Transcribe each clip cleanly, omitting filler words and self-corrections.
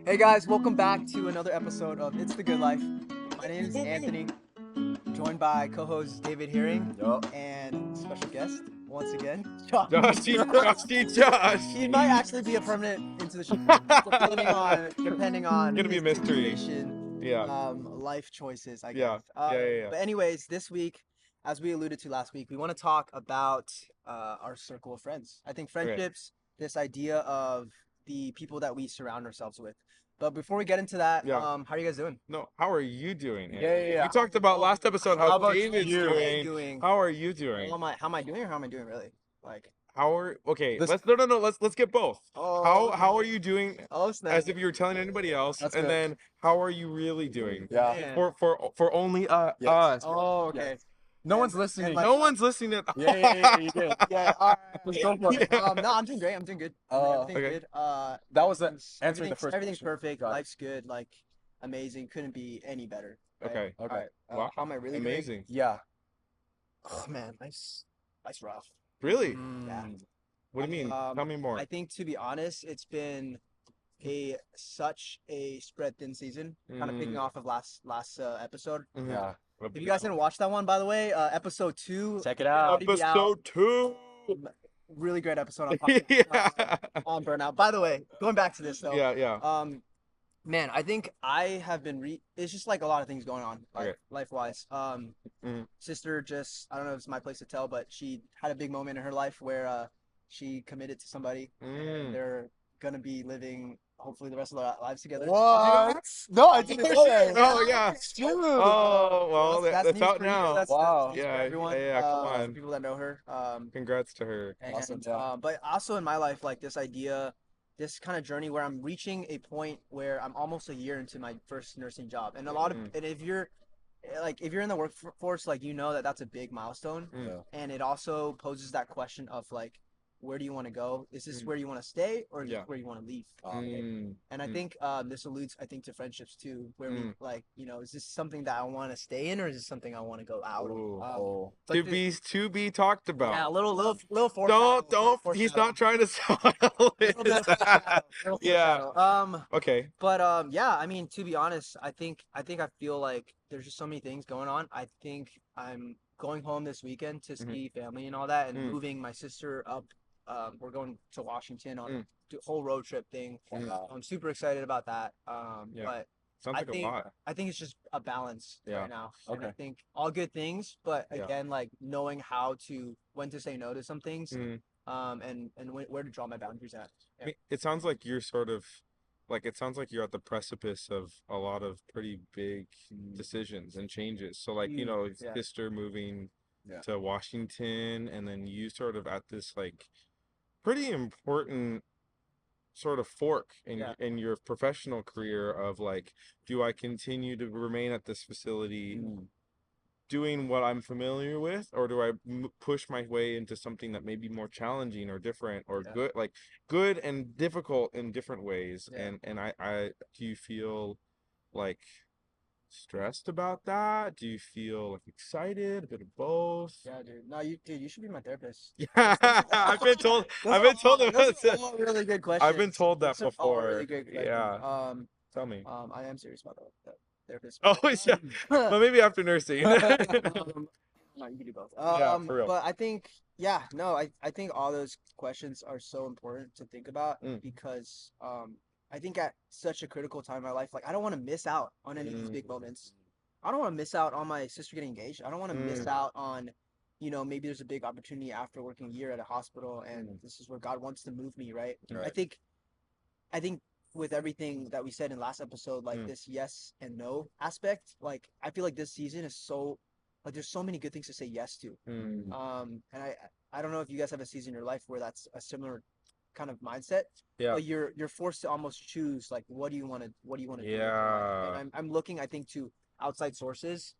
Hey guys, welcome back to another episode of It's the Good Life. My name is Anthony, joined by co-host David Herring Yup. and special guest once again, Josh. Josh. He might actually be a permanent into the show, depending on Gonna be a his mystery. situation, Yeah. life choices, I Yeah. guess. Yeah. But anyways, this week, as we alluded to last week, we want to talk about our circle of friends. I think Okay. friendships, this idea of the people that we surround ourselves with. But before we get into that, Yeah. how are you guys doing? No, how are you doing? Yeah. We talked about last episode How how about David's you? doing. How are you doing? How am I doing or how am I doing really? Like, Okay, This- let's get both. How are you doing oh snap. as if you were telling anybody else, That's and good. then how are you really doing? Yeah. Man. For only Yes. us. Oh, okay. Yes. No one's And listening. like- No one's listening at all. Yeah, you did. Yeah, all Let's right. go for it. No, I'm doing great. I'm doing good. Everything's Okay. good. That was everything's answering the first everything's question. perfect. Got it. Life's good. Like, amazing. Couldn't be any better. Right? Okay. All Okay. right. Wow. How am I really doing? Amazing. Yeah. Oh man, life's rough. Really? Yeah. What do you mean? Tell me more. I think to be honest, it's been such a spread thin season. Kind of picking off of last episode. Mhm. Yeah. If you guys didn't watch that one, by the way, episode 2, Check it out. Episode 2. really great episode on Yeah. on burnout. By the way, going back to this though, Yeah. man, I think I have been it's just like a lot of things going on, like Okay. life-wise. Mhm. Sister just, I don't know if it's my place to tell, but she had a big moment in her life where she committed to somebody, and they're gonna be living hopefully the rest of their lives together. What? No, I didn't know that. Oh yeah. Dude. Oh well, that's news out for you. now. That's Wow. news for Yeah, everyone. yeah, come For on. people that know her. Congrats to her. And, Awesome, yeah. but also in my life, like this idea, this kind of journey where I'm reaching a point where I'm almost a year into my first nursing job, and and if you're in the workforce, like you know that that's a big milestone, Yeah. and it also poses that question of like, where do you want to go? Is this where you want to stay, or is Yeah. this where you want to leave? Mm. And I think this alludes, I think, to friendships too, where we like, is this something that I want to stay in, or is this something I want to go out Ooh. of? Oh. It's like To be talked about. yeah, a little Don't. He's not trying to spoil it. Yeah. Okay. But yeah, I mean, to be honest, I feel like there's just so many things going on. I think I'm going home this weekend to see family and all that, and moving my sister up. We're going to Washington on a whole road trip thing. Wow. I'm super excited about that. Yeah. But Sounds like a lot. I think it's just a balance Yeah. right now. And I Okay. think all good things, but Yeah. again, like knowing when to say no to some things, Mm. and where to draw my boundaries at. I mean, it sounds like you're sort of it sounds like you're at the precipice of a lot of pretty big decisions and changes. So like, Yeah. sister moving Yeah. to Washington, and then you sort of at this like pretty important sort of fork in your professional career of like, do I continue to remain at this facility doing what I'm familiar with, or do I push my way into something that may be more challenging or different or good and difficult in different ways? Yeah. And I do you feel like stressed about that? Do you feel like excited? A bit of both? Yeah, dude. No, you should be my therapist. Yeah, I've been told. Those are all really good questions. I've been told that Those are all before. really good questions. Yeah. Tell me. I am serious about the therapist. Oh, yeah. But maybe after nursing. No, you can do both. Yeah, for real. But I think, yeah, no, I think all those questions are so important to think about because I think at such a critical time in my life, like I don't want to miss out on any of these big moments. I don't want to miss out on my sister getting engaged. I don't want to miss out on, maybe there's a big opportunity after working a year at a hospital, and this is where God wants to move me, right? Right. I think with everything that we said in last episode, like this yes and no aspect, like I feel like this season is so, like there's so many good things to say yes to. And I don't know if you guys have a season in your life where that's a similar kind of mindset. Yeah. But you're forced to almost choose like what do you want to do with your life? Yeah. And I'm looking, I think, to outside sources,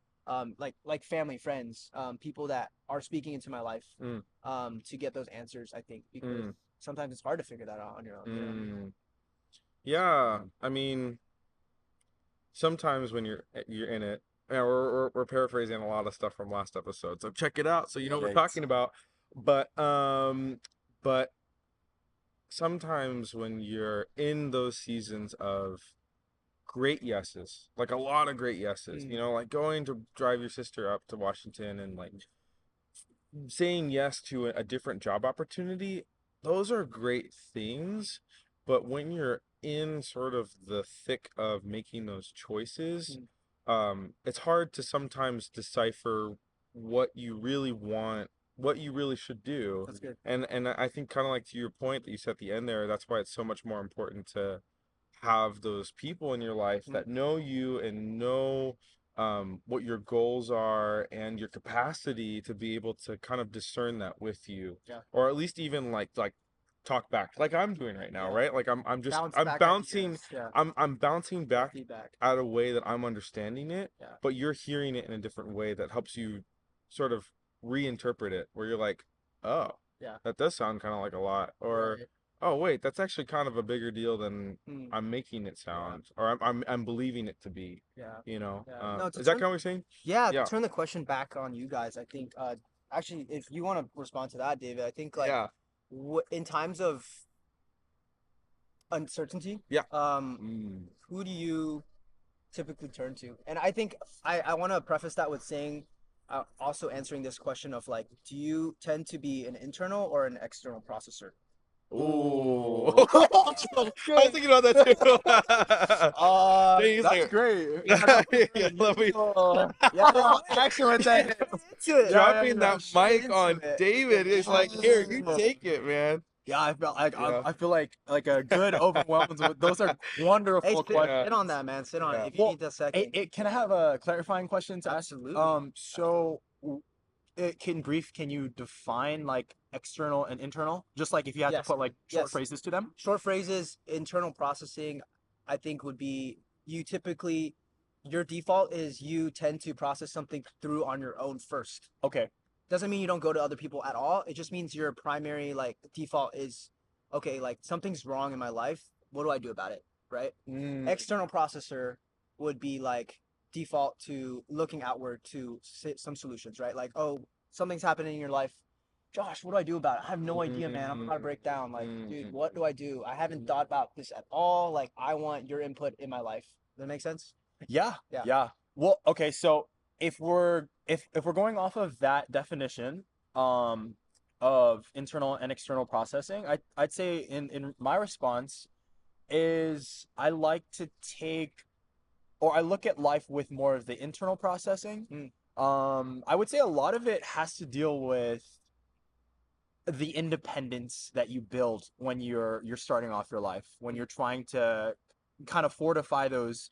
like family, friends, people that are speaking into my life, to get those answers, I think, because sometimes it's hard to figure that out on your own. You know? Yeah, I mean, sometimes when you're in it, yeah, we're paraphrasing a lot of stuff from last episode, so check it out so you know what we're Great. talking about. But sometimes when you're in those seasons of great yeses, like a lot of great yeses, you know, like going to drive your sister up to Washington and like saying yes to a different job opportunity, those are great things. But when you're in sort of the thick of making those choices, it's hard to sometimes decipher what you really want, what you really should do. That's good. And I think kind of like to your point that you said at the end there, that's why it's so much more important to have those people in your life that know you and know what your goals are and your capacity to be able to kind of discern that with you, or at least even like talk back like I'm doing right now, right? Like I'm just I'm bouncing I'm bouncing back feedback at a way that I'm understanding it, but you're hearing it in a different way that helps you sort of reinterpret it, where you're like, oh, that does sound kind of like a lot, or oh wait, that's actually kind of a bigger deal than I'm making it sound, or I'm believing it to be. You know, No, is that kind of what you're saying? To turn the question back on you guys, I think actually, if you want to respond to that, David, I think like in times of uncertainty, who do you typically turn to? And I think I want to preface that with saying, also answering this question of like, do you tend to be an internal or an external processor? Ooh. I was thinking about that too. That's great. Yeah, let me Action with that. Dropping that mic on David. It's like, here, you take it, man. Yeah, I feel like a good overwhelming. Those are wonderful questions. Sit on that, man. Sit on it. If you need a second. Can I have a clarifying question to ask? Absolutely. So can you define like external and internal? Just like if you had to put like short phrases to them? Short phrases, internal processing, I think would be your default is you tend to process something through on your own first. Okay. Doesn't mean you don't go to other people at all. It just means your primary like default is, okay, like something's wrong in my life. What do I do about it? Right? External processor would be like default to looking outward to some solutions, right? Like, oh, something's happening in your life. Josh, what do I do about it? I have no idea, man. I'm about to break down. Like, dude, what do I do? I haven't thought about this at all. Like, I want your input in my life. Does that make sense? Yeah. Well, okay, so if we're going off of that definition of internal and external processing, I'd say in my response is I like to I look at life with more of the internal processing. I would say a lot of it has to deal with the independence that you build when you're starting off your life, when you're trying to kind of fortify those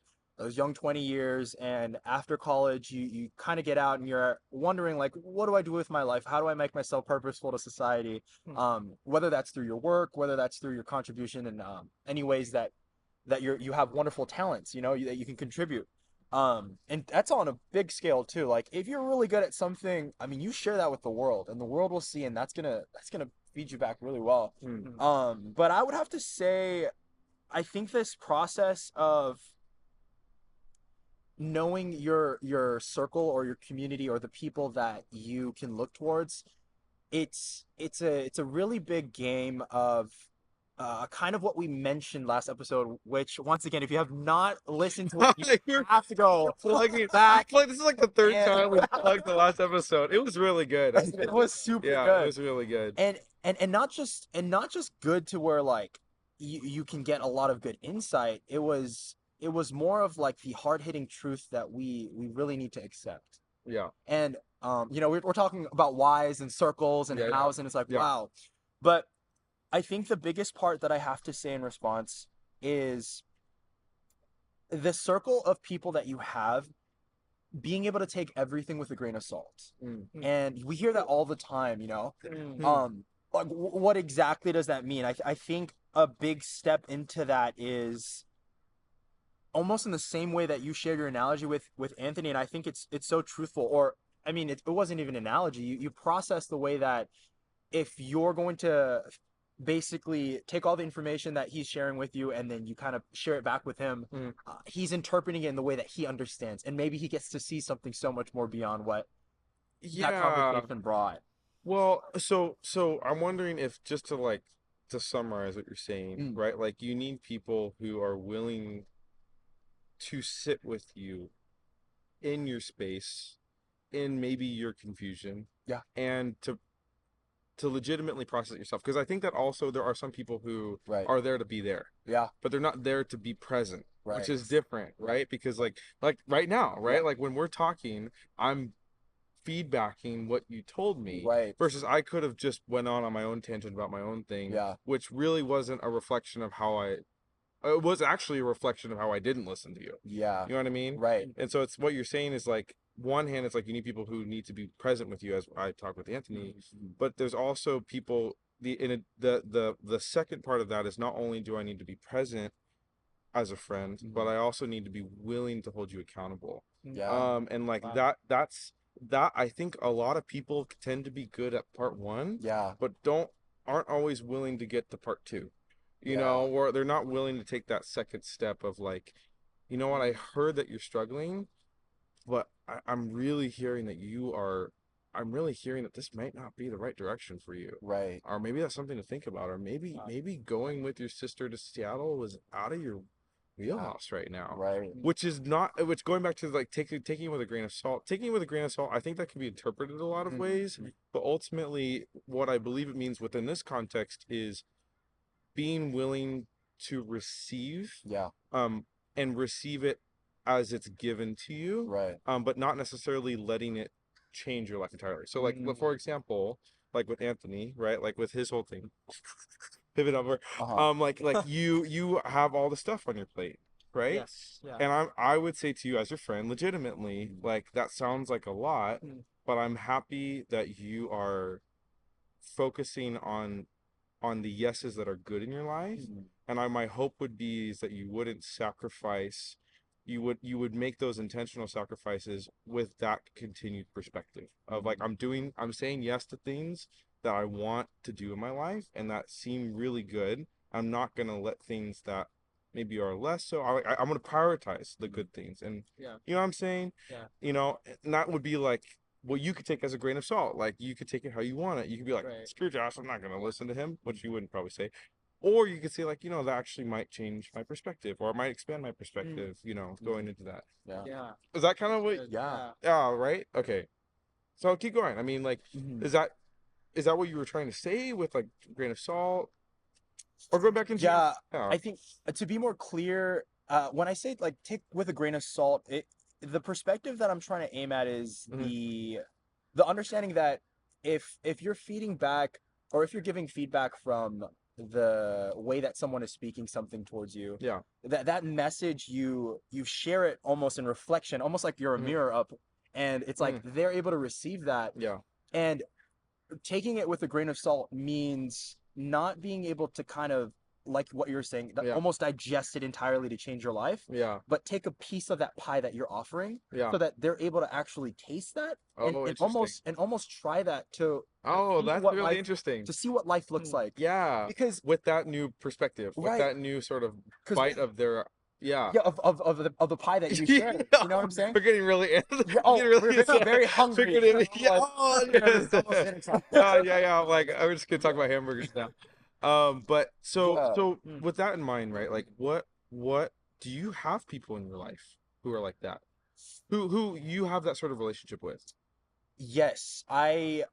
young 20 years, and after college you kind of get out and you're wondering like, what do I do with my life? How do I make myself purposeful to society? Whether that's through your work, whether that's through your contribution in any ways that you have wonderful talents, you know, that you can contribute. And that's on a big scale too. Like if you're really good at something, I mean, you share that with the world and the world will see, and that's gonna feed you back really well. But I would have to say, I think this process of knowing your circle or your community or the people that you can look towards, it's a really big game of kind of what we mentioned last episode, which once again, if you have not listened to it, you have to go back. This is like the third time we plugged the last episode. It was really good. It was super good. It was really good. And not just good to where like you can get a lot of good insight. It was more of like the hard-hitting truth that we really need to accept. Yeah. And you know, we're talking about whys and circles and hows, and it's like, wow. But I think the biggest part that I have to say in response is the circle of people that you have, being able to take everything with a grain of salt. And we hear that all the time, you know. Like what exactly does that mean? I think a big step into that is almost in the same way that you shared your analogy with Anthony, and I think it's so truthful. Or I mean, it wasn't even an analogy. You process the way that if you're going to basically take all the information that he's sharing with you and then you kind of share it back with him, he's interpreting it in the way that he understands, and maybe he gets to see something so much more beyond what that conversation brought. Well, so I'm wondering if, just to like to summarize what you're saying, right? Like you need people who are willing to sit with you in your space, in maybe your confusion, and to legitimately process it yourself. Because I think that also there are some people who are there to be there, but they're not there to be present, which is different, right? Because like right now, right? Like when we're talking, I'm feedbacking what you told me, versus I could have just went on my own tangent about my own thing, which really wasn't a reflection of how it was actually a reflection of how I didn't listen to you. You know what I mean? And so it's what you're saying is like, one hand, it's like you need people who need to be present with you, as I talk with Anthony, but there's also people, the second part of that is not only do I need to be present as a friend, but I also need to be willing to hold you accountable. And like that's that I think a lot of people tend to be good at part one, but aren't always willing to get to part two. You know, or they're not willing to take that second step of like, you know what, I heard that you're struggling, but I'm really hearing that I'm really hearing that this might not be the right direction for you. Or maybe that's something to think about. Or maybe going with your sister to Seattle was out of your wheelhouse right now. Which is not, which going back to like taking it with a grain of salt. Taking it with a grain of salt, I think that can be interpreted a lot of ways. But ultimately, what I believe it means within this context is being willing to receive, and receive it as it's given to you, but not necessarily letting it change your life entirely. So like, for example, like with Anthony, right, like with his whole thing, pivot over, like you have all the stuff on your plate, right? And I would say to you as your friend, legitimately, like that sounds like a lot, but I'm happy that you are focusing on the yeses that are good in your life. And my hope would be is that you wouldn't sacrifice, you would make those intentional sacrifices with that continued perspective of like, I'm saying yes to things that I want to do in my life and that seem really good. I'm not going to let things that maybe are less so, I'm going to prioritize the good things. And you know what I'm saying? You know, and that would be like, well, you could take as a grain of salt. Like, you could take it how you want it. You could be like, screw Josh, I'm not going to listen to him, which you wouldn't probably say. Or you could say, like, you know, that actually might change my perspective, or it might expand my perspective, you know, going into that. Is that kind of what? Yeah, right? Okay. So keep going. I mean, like, is that what you were trying to say with, like, grain of salt? Or go back into... I think, to be more clear, when I say, like, take with a grain of salt, the perspective that I'm trying to aim at is the understanding that if you're feeding back, or if you're giving feedback from the way that someone is speaking something towards you, that message, you share it almost in reflection, almost like you're a mirror up, and it's like they're able to receive that. And taking it with a grain of salt means not being able to kind of, like what you're saying, almost digest it entirely to change your life. But take a piece of that pie that you're offering, so that they're able to actually taste that, and almost try that to that's really interesting, to see what life looks like. Because with that new perspective, with that new sort of bite of their of the pie that you share. You know what I'm saying? We're getting really we're very hungry. Like, I'm just gonna talk about hamburgers now. But so with that in mind, right? Like, what do you have people in your life who are like that? Who you have that sort of relationship with? Yes, I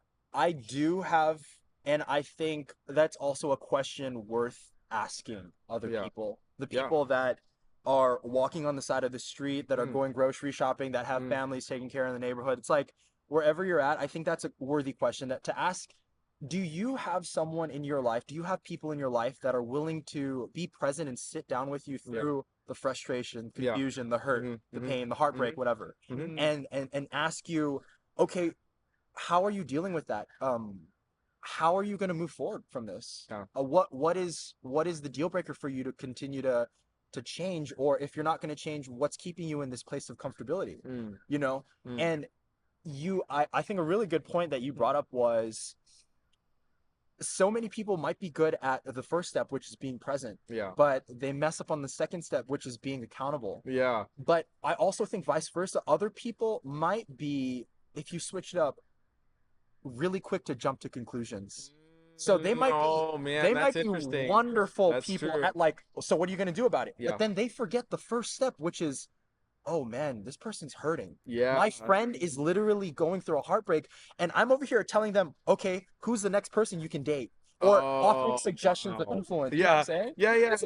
do have, and I think that's also a question worth asking other people. The people that are walking on the side of the street, that are going grocery shopping, that have families taking care of the neighborhood. It's like, wherever you're at, I think that's a worthy question to ask. Do you have someone in your life? Do you have people in your life that are willing to be present and sit down with you through the frustration, confusion, the hurt, the pain, the heartbreak, whatever, and ask you, okay, how are you dealing with that? How are you going to move forward from this? What is the deal breaker for you to continue to change? Or if you're not going to change, what's keeping you in this place of comfortability? You know, and I think a really good point that you brought up was, so many people might be good at the first step, which is being present, but they mess up on the second step, which is being accountable. But I also think vice versa. Other people might be, if you switch it up, really quick to jump to conclusions. So they might be Oh man, that's interesting. wonderful That's people true. at like, so what are you going to do about it? Yeah. But then they forget the first step, which is, oh man, this person's hurting. Yeah. My friend is literally going through a heartbreak, and I'm over here telling them, okay, who's the next person you can date? Or offering suggestions of influence. You know what I'm saying? Yeah. That's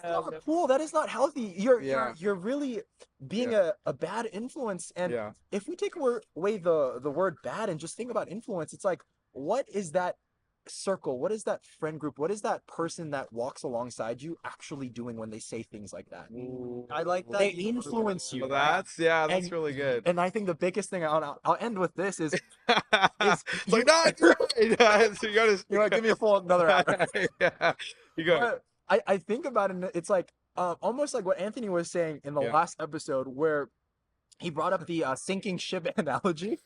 not cool. That is not healthy. Yeah. You're really being a bad influence. And Yeah. if we take away the word bad and just think about influence, it's like, what is that circle? What is that friend group? What is that person that walks alongside you actually doing when they say things like that? I like that. They influence you. Well, Right? that's And really good. And I think the biggest thing I'll end with this is It's like, no, you're right. Yeah, so you gotta give me a full another hour. Yeah, you got it. But I think about it, and it's like almost like what Anthony was saying in the last episode, where he brought up the sinking ship analogy.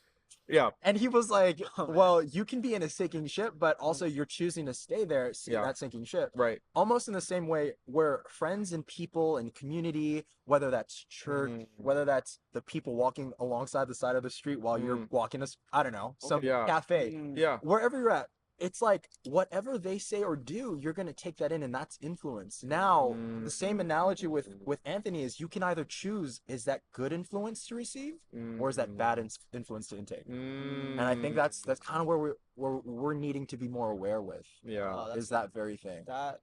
Yeah. And he was like, well, you can be in a sinking ship, but also you're choosing to stay there, that sinking ship. Right. Almost in the same way where friends and people and community, whether that's church, whether that's the people walking alongside the side of the street while you're walking, I don't know, some cafe. Yeah. Wherever you're at, it's like whatever they say or do, you're going to take that in, and that's influence. Now, the same analogy with Anthony is you can either choose, is that good influence to receive or is that bad influence to intake? And I think that's kind of where we're needing to be more aware with. Is that very thing. I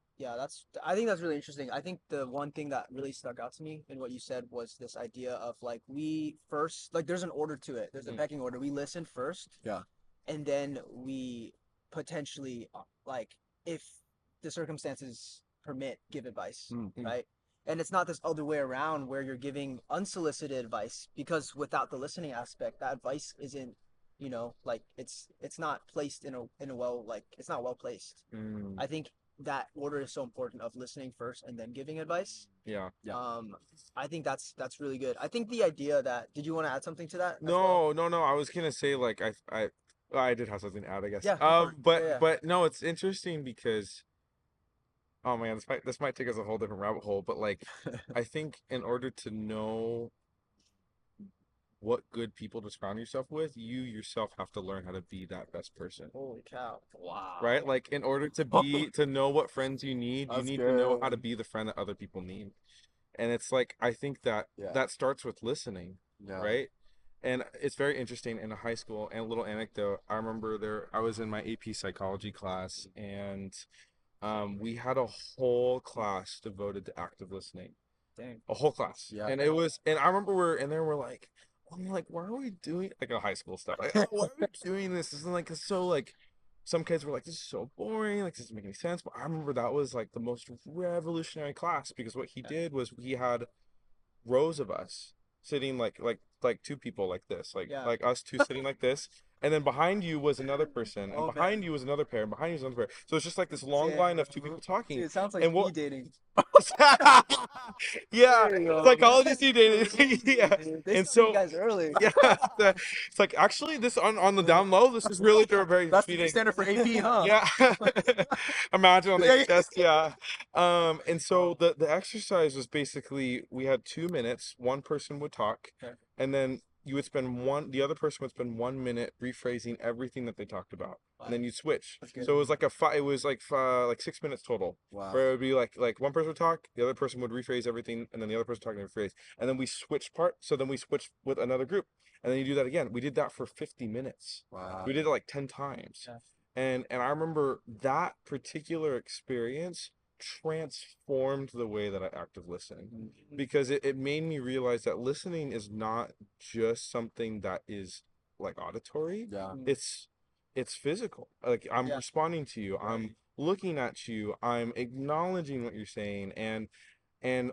think that's really interesting. I think the one thing that really stuck out to me in what you said was this idea of like, we first, like, there's an order to it. There's a pecking order. We listen first. Yeah. And then we potentially, like, if the circumstances permit, give advice, right? And it's not this other way around where you're giving unsolicited advice, because without the listening aspect, that advice isn't, like, it's not placed in a well, like, it's not well placed. I think that order is so important, of listening first and then giving advice. I think that's really good. I think the idea that, did you want to add something to that? No. I was gonna say, like, I did have something to add, I guess. Yeah. But no, it's interesting because, oh man, this might take us a whole different rabbit hole. But like, I think in order to know what good people to surround yourself with, you yourself have to learn how to be that best person. Holy cow! Wow. Right? Like, in order to know what friends you need, you need to know how to be the friend that other people need. And it's like, I think that that starts with listening, right? And it's very interesting. In high school, and a little anecdote, I remember I was in my AP psychology class, and we had a whole class devoted to active listening. Dang. A whole class. Yeah. And I remember we're in there, we're like, why are we doing, like, a high school stuff? Like, why are we doing this? This is like, it's so, like, some kids were like, this is so boring, like, this doesn't make any sense. But I remember that was like the most revolutionary class, because what he did was, he had rows of us sitting like two people like this, like us two sitting like this, and then behind you was another person, and behind you was another pair, and behind you was another pair. So it's just like this long line of two people talking. Dude, it sounds like speed dating. Psychology speed dating. Yeah. And so you guys early. It's like, actually, this on the down low, this is really very that's speed the dating. standard for AP, huh? Yeah. Imagine on the test. And so the exercise was basically, we had 2 minutes, one person would talk, and then you would spend the other person would spend 1 minute rephrasing everything that they talked about. Wow. And then you'd switch. So it was like like 6 minutes total. Wow. Where it would be like one person would talk, the other person would rephrase everything, and then the other person talking and rephrase. And then we switched so then we switched with another group. And then you do that again. We did that for 50 minutes. Wow. We did it like 10 times. Yeah. And I remember that particular experience transformed the way that I active listen, because it made me realize that listening is not just something that is like auditory. It's physical. Like, I'm responding to you, I'm looking at you, I'm acknowledging what you're saying, and I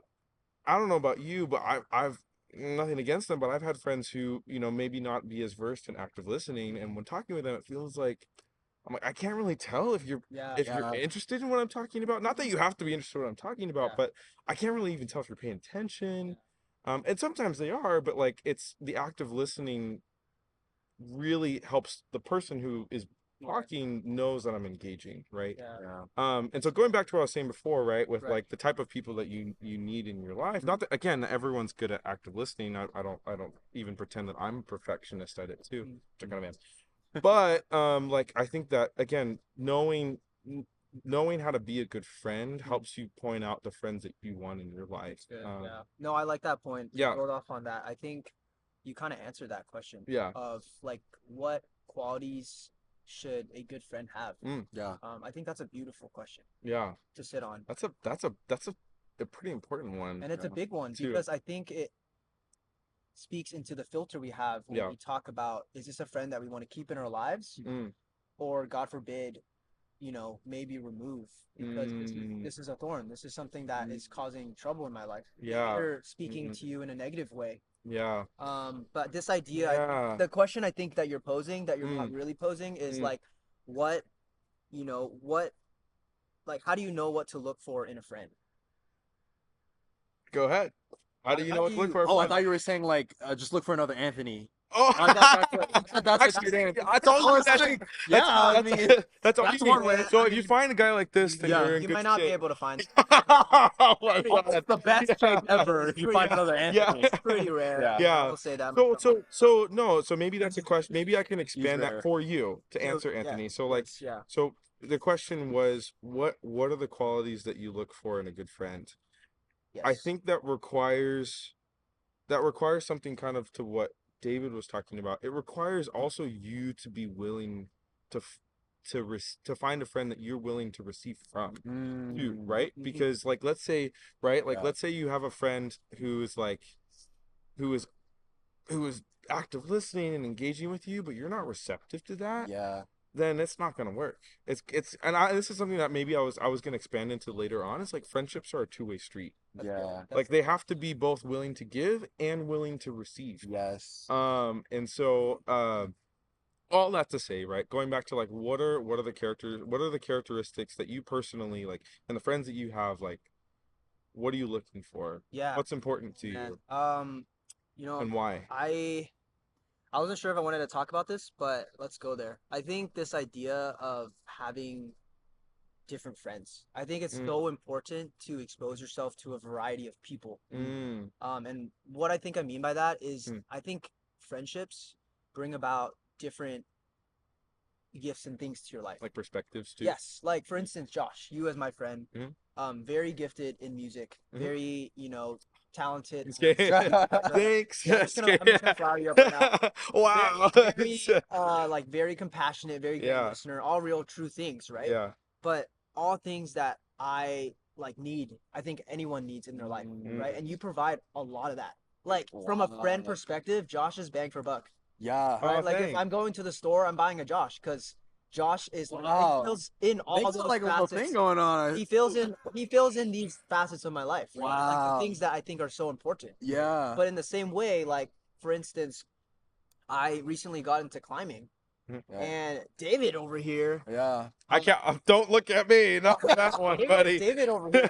don't know about you, but I've nothing against them, but I've had friends who, maybe not be as versed in active listening, and when talking with them, it feels like, I'm like, I can't really tell if you're interested in what I'm talking about. Not that you have to be interested in what I'm talking about, but I can't really even tell if you're paying attention. And sometimes they are, but like, it's the active listening really helps the person who is talking knows that I'm engaging, right? And so going back to what I was saying before, right, with like the type of people that you need in your life. Not that, again, everyone's good at active listening. I don't even pretend that I'm a perfectionist at it too, which I kind of am. But like, I think that, again, knowing knowing how to be a good friend helps you point out the friends that you want in your life. Yeah. No, I like that point. Yeah. Build off on that. I think you kind of answered that question. Yeah. Of like, what qualities should a good friend have? Yeah. I think that's a beautiful question. Yeah. To sit on. That's a pretty important one. And it's a big one too. because I think it speaks into the filter we have when we talk about, is this a friend that we want to keep in our lives, or God forbid, maybe remove, because this is a thorn. This is something that is causing trouble in my life. Yeah. They're speaking to you in a negative way. Yeah. But this idea, the question I think that you're posing, that you're not really posing, is like, what, like, how do you know what to look for in a friend? Go ahead. How do you know what to look for? Oh, I thought you were saying like, just look for another Anthony. Oh, that's one way. So if you find a guy like this, then you're in you good might not shape. be able to find. Oh my God. It's the best shape ever if you find another Anthony. It's pretty rare. Yeah. I will say that. So maybe that's a question. Maybe I can expand that for you to answer, Anthony. So like, so the question was, what are the qualities that you look for in a good friend? Yes. I think that requires something kind of to what David was talking about. It requires also you to be willing to find a friend that you're willing to receive from too, right? Because like, let's say you have a friend who is active listening and engaging with you, but you're not receptive to that. Yeah. Then it's not gonna work. This is something that maybe I was gonna expand into later on. It's like, friendships are a two-way street. Yeah. Like, they have to be both willing to give and willing to receive. Yes. And so all that to say, right, going back to like, what are the characteristics that you personally like, and the friends that you have, like, what are you looking for? Yeah. What's important to you? And why? I wasn't sure if I wanted to talk about this, but let's go there. I think this idea of having different friends, I think it's so important to expose yourself to a variety of people. And what I think I mean by that is, I think friendships bring about different gifts and things to your life. Like perspectives too. Yes. Like, for instance, Josh, you as my friend, very gifted in music, very, talented. Thanks. I'm just gonna flower you up right now. Wow. Very compassionate, very good listener, all real true things, right? Yeah. But all things that I need, I think anyone needs in their life, right? And you provide a lot of that. Like, from a friend perspective, Josh is bang for buck. Yeah. Right? Like, if I'm going to the store, I'm buying a Josh, because Josh is he fills in all those like facets. A little thing going on. He fills in these facets of my life. Right? Wow. Like, the things that I think are so important. Yeah. But in the same way, like, for instance, I recently got into climbing. And David over here. Yeah. I can't. Don't look at me. Not for that one, buddy. David over here.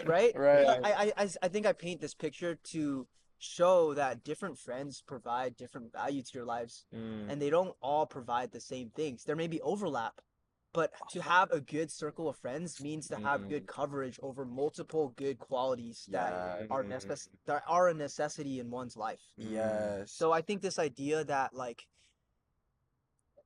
Right. Right. I think I paint this picture to show that different friends provide different value to your lives, and they don't all provide the same things. There may be overlap, but to have a good circle of friends means to have good coverage over multiple good qualities that are a necessity in one's life. Yes. So I think this idea that, like,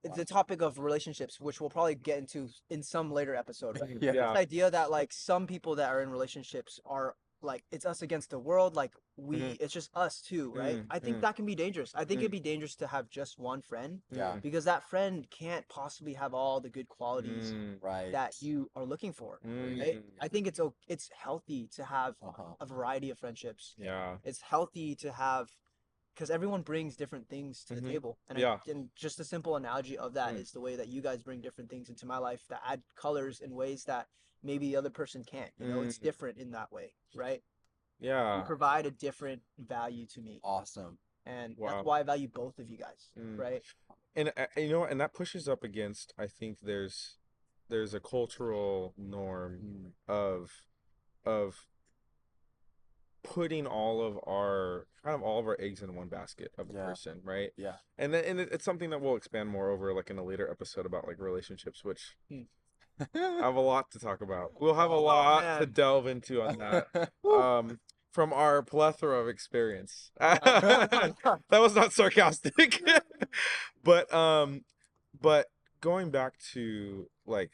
the topic of relationships, which we'll probably get into in some later episode, but this idea that, like, some people that are in relationships are like, it's us against the world, like, it's just us too, right? I think that can be dangerous. I think it'd be dangerous to have just one friend, because that friend can't possibly have all the good qualities that you are looking for, right? I think it's healthy to have a variety of friendships. It's healthy to have, because everyone brings different things to the table, and and just a simple analogy of that is the way that you guys bring different things into my life that add colors in ways that maybe the other person can't. It's different in that way, right? Yeah. You provide a different value to me. Awesome. And that's why I value both of you guys, right? And and that pushes up against, I think there's a cultural norm of putting all of our eggs in one basket of a person, right? Yeah. And it's something that we'll expand more over, like, in a later episode about, like, relationships, which I have a lot to talk about. We'll have a lot to delve into on that. From our plethora of experience. That was not sarcastic. But going back to, like,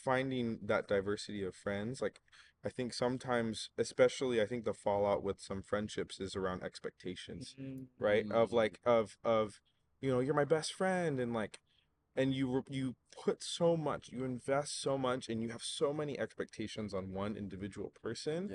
finding that diversity of friends, like I think sometimes, especially I think the fallout with some friendships is around expectations, right? Of like of you're my best friend, and like and you put so much, you invest so much, and you have so many expectations on one individual person,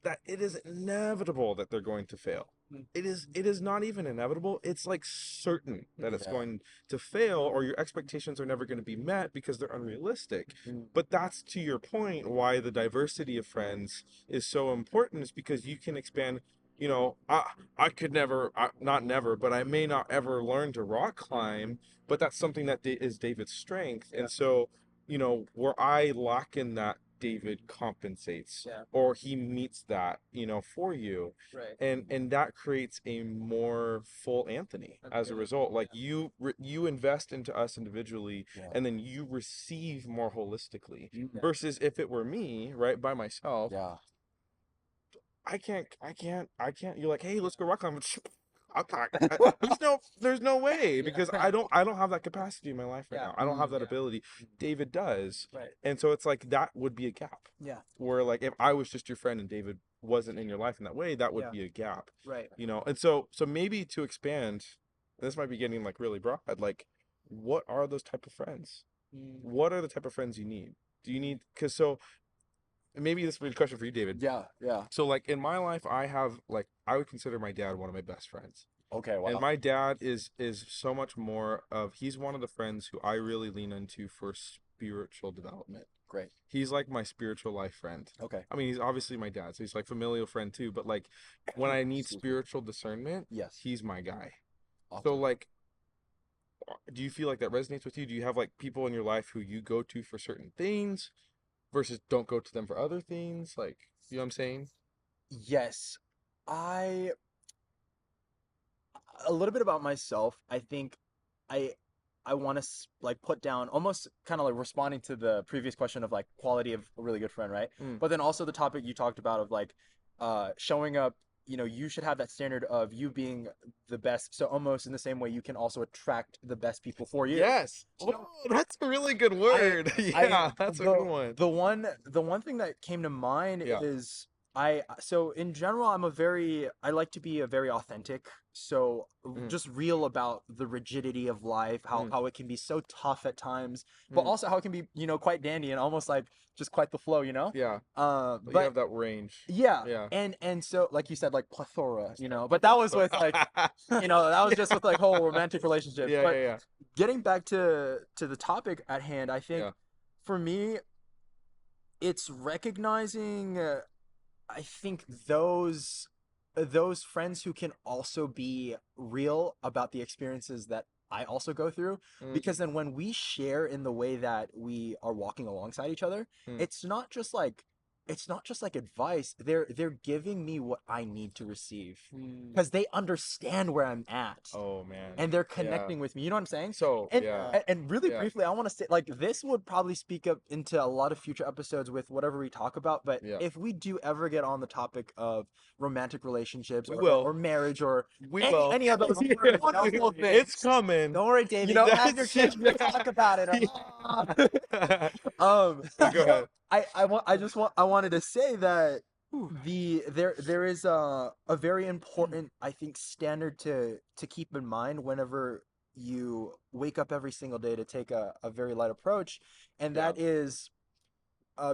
that it is inevitable that they're going to fail. It is not even inevitable, it's like certain that it's going to fail, or your expectations are never going to be met because they're unrealistic. But that's, to your point, why the diversity of friends is so important, is because you can expand. I could never, not never, but I may not ever learn to rock climb, but that's something that is David's strength. And so, where I lack in that, David compensates, or he meets that, for you. Right. And that creates a more full Anthony as a result. Like you invest into us individually, and then you receive more holistically, versus if it were me, right, by myself. I can't. You're like, hey, let's go rock climbing. There's no way, because I don't have that capacity in my life right now. I don't have that ability. David does. Right. And so it's like that would be a gap. Yeah. Where like if I was just your friend and David wasn't in your life in that way, that would be a gap. Right. And so maybe to expand, this might be getting like really broad, like what are those type of friends? What are the type of friends you need? Do you need, because so maybe this would be a question for you, David. Yeah. So like in my life, I would consider my dad one of my best friends. Okay, wow. And my dad is so much more of, he's one of the friends who I really lean into for spiritual development. Great. He's like my spiritual life friend. Okay. I mean, he's obviously my dad, so he's like familial friend too, but like when I need spiritual discernment, he's my guy. Awesome. So like, do you feel like that resonates with you? Do you have like people in your life who you go to for certain things versus don't go to them for other things? Like, you know what I'm saying? Yes. A little bit about myself. I think I want to like put down, almost kind of like responding to the previous question of like quality of a really good friend, right? But then also the topic you talked about of like showing up, you should have that standard of you being the best. So almost in the same way, you can also attract the best people for you. Yes. Oh, that's a really good word. That's a good one. The one thing that came to mind is so in general, I like to be a very authentic. So just real about the rigidity of life, how it can be so tough at times, but also how it can be, quite dandy and almost like just quite the flow, Yeah. But you have that range. Yeah. And so like you said, like plethora, but that was with like, that was just with like whole romantic relationships. Yeah. Getting back to the topic at hand, I think for me, it's recognizing, I think those friends who can also be real about the experiences that I also go through, because then when we share in the way that we are walking alongside each other, it's not just like advice. They're giving me what I need to receive, because they understand where I'm at. Oh man. And they're connecting with me. You know what I'm saying? So and really briefly, I want to say, like, this would probably speak up into a lot of future episodes with whatever we talk about. But if we do ever get on the topic of romantic relationships or marriage or any of those wonderful things, it's coming. Don't worry, David. You don't have your kids to talk about it. Go ahead. I wanted to say that there is a very important, I think, standard to keep in mind whenever you wake up every single day to take a very light approach, and that is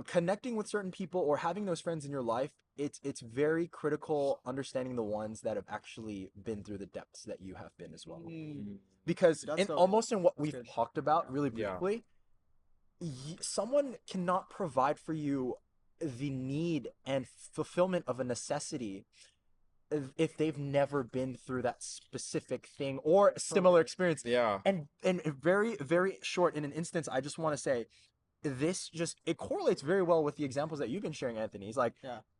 connecting with certain people or having those friends in your life. It's very critical understanding the ones that have actually been through the depths that you have been as well, because almost in what we've talked about really briefly, someone cannot provide for you the need and fulfillment of a necessity if they've never been through that specific thing or a similar experience. And very, very short in an instance, I just want to say it correlates very well with the examples that you've been sharing, Anthony. It's like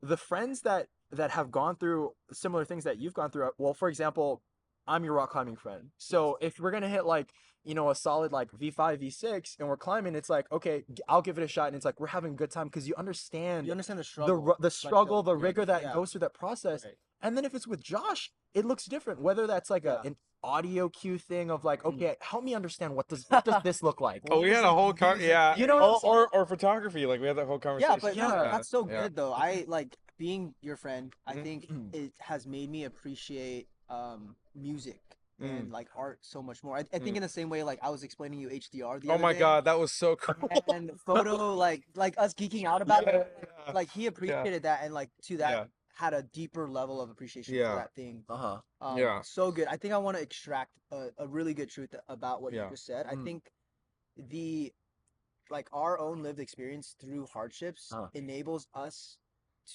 the friends that have gone through similar things that you've gone through. Well, for example, I'm your rock climbing friend. So if we're going to hit like, a solid like V5, V6 and we're climbing, it's like, okay, I'll give it a shot. And it's like, we're having a good time because you understand the struggle, the rigor that goes through that process. Right. And then if it's with Josh, it looks different, whether that's like audio cue thing of like, okay, help me understand what does this look like? Oh, we had a whole You know what I'm saying? or photography, like we had that whole conversation. Yeah, but Yeah. that's so Yeah. good though. I like being your friend. I Mhm. think it has made me appreciate music and like art so much more. I think in the same way like I was explaining you HDR the Oh other my day, God, that was so cool. and photo like us geeking out about Yeah, it. Like he appreciated that, and like to that yeah, had a deeper level of appreciation for yeah, that thing. Uh-huh. yeah, So good. I think I want to extract a really good truth about what you yeah. just said. I think the like our own lived experience through hardships Uh-huh. enables us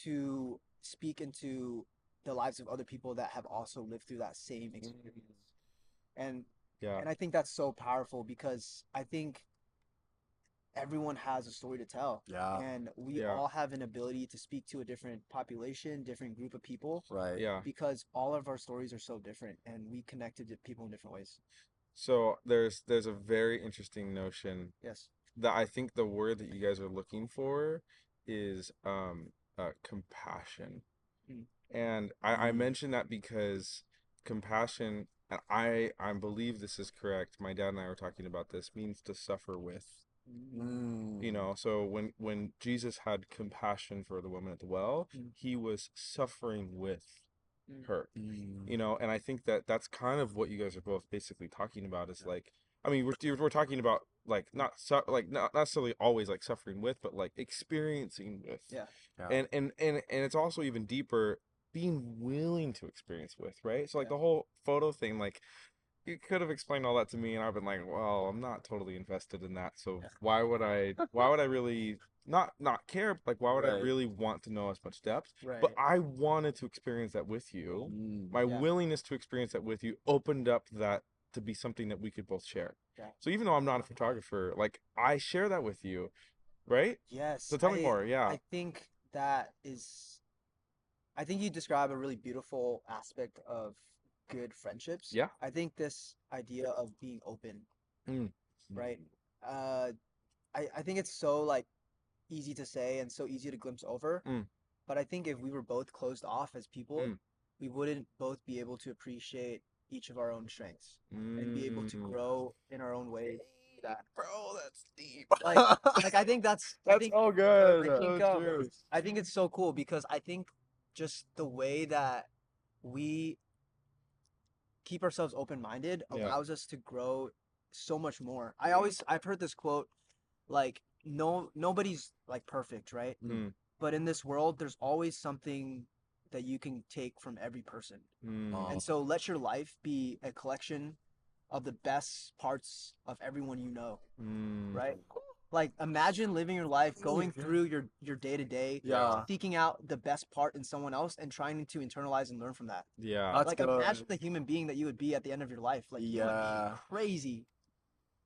to speak into the lives of other people that have also lived through that same experience. And Yeah. and I think that's so powerful because I think everyone has a story to tell. Yeah. And we Yeah. all have an ability to speak to a different population, different group of people, Right. Yeah. because all of our stories are so different and we connected to people in different ways. So there's a very interesting notion Yes. that I think the word that you guys are looking for is compassion. Mm. And I mention that because compassion, and I believe this is correct. My dad and I were talking about this, means to suffer with. You know, so when Jesus had compassion for the woman at the well, he was suffering with her. You know, and I think that that's kind of what you guys are both basically talking about is like, I mean, we're talking about like not necessarily always like suffering with, but like experiencing with. Yeah. Yeah. And it's also even deeper, being willing to experience with, right? So like Yeah. the whole photo thing, like you could have explained all that to me and I've been like, well, I'm not totally invested in that, so why would I really not care, like why would I Right. really want to know as much depth? Right. But I wanted to experience that with you. My Yeah. willingness to experience that with you opened up that to be something that we could both share. Yeah. So even though I'm not a photographer, like I share that with you, right? Yes. So tell me more. Yeah. I think that is, I think you describe a really beautiful aspect of good friendships. Yeah. I think this idea of being open, Mm. right? I think it's so like easy to say and so easy to glimpse over. But I think if we were both closed off as people, we wouldn't both be able to appreciate each of our own strengths and be able to grow in our own ways. That Bro, that's deep. like I think that's all good. I think So true. I think it's so cool because I think just the way that we keep ourselves open-minded allows us to grow so much more. I've heard this quote like nobody's like perfect, right? But in this world there's always something that you can take from every person. And so let your life be a collection of the best parts of everyone you know, right? Like imagine living your life going through your day to day, seeking out the best part in someone else and trying to internalize and learn from that. Yeah. That's Like good. imagine the human being that you would be at the end of your life. Like you would Yeah. be crazy.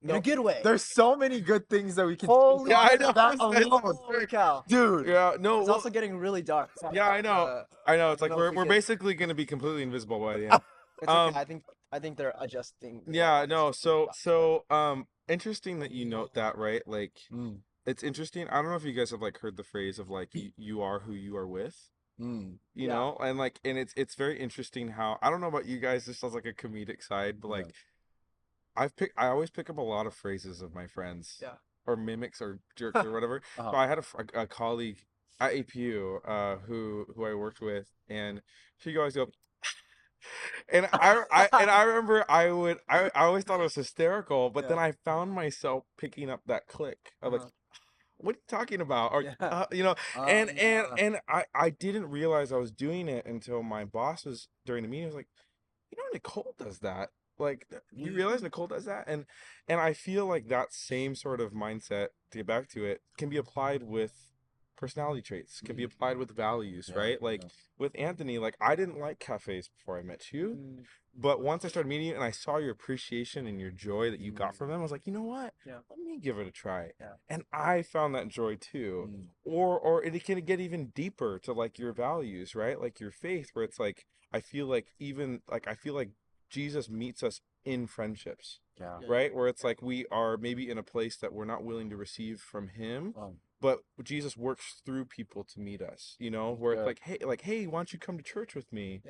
In No, a good way. There's so many good things that we can Holy Yeah, I know. that I know. alone. Holy cow. Dude. Yeah, no. It's Well, also getting really dark. yeah, I know. I know. It's like know if we we're could- basically gonna be completely invisible by the end. It's okay. I think they're adjusting. Yeah, no. So interesting that you note that, right? Like, it's interesting. I don't know if you guys have like heard the phrase of like you are who you are with. You Yeah. know, and like, and it's very interesting how I don't know about you guys. This sounds like a comedic side, but like, I always pick up a lot of phrases of my friends. Yeah. Or mimics or jerks or whatever. So I had a colleague at APU who I worked with, and she always go, and I remember I always thought it was hysterical, but then I found myself picking up that click of like, what are you talking about? Or you know, and I didn't realize I was doing it until my boss was during the meeting was like, you know, Nicole does that. Like, you realize Nicole does that, and I feel like that same sort of mindset, to get back to it, can be applied with personality traits, can be applied with values, right? Like with Anthony, like I didn't like cafes before I met you, but once I started meeting you and I saw your appreciation and your joy that you got from them, I was like, you know what? Let me give it a try. And I found that joy too. Or it can get even deeper to like your values, right? Like your faith, where it's like I feel like Jesus meets us in friendships. Right? Where it's like we are maybe in a place that we're not willing to receive from him. But Jesus works through people to meet us, you know, where it's like, hey, why don't you come to church with me?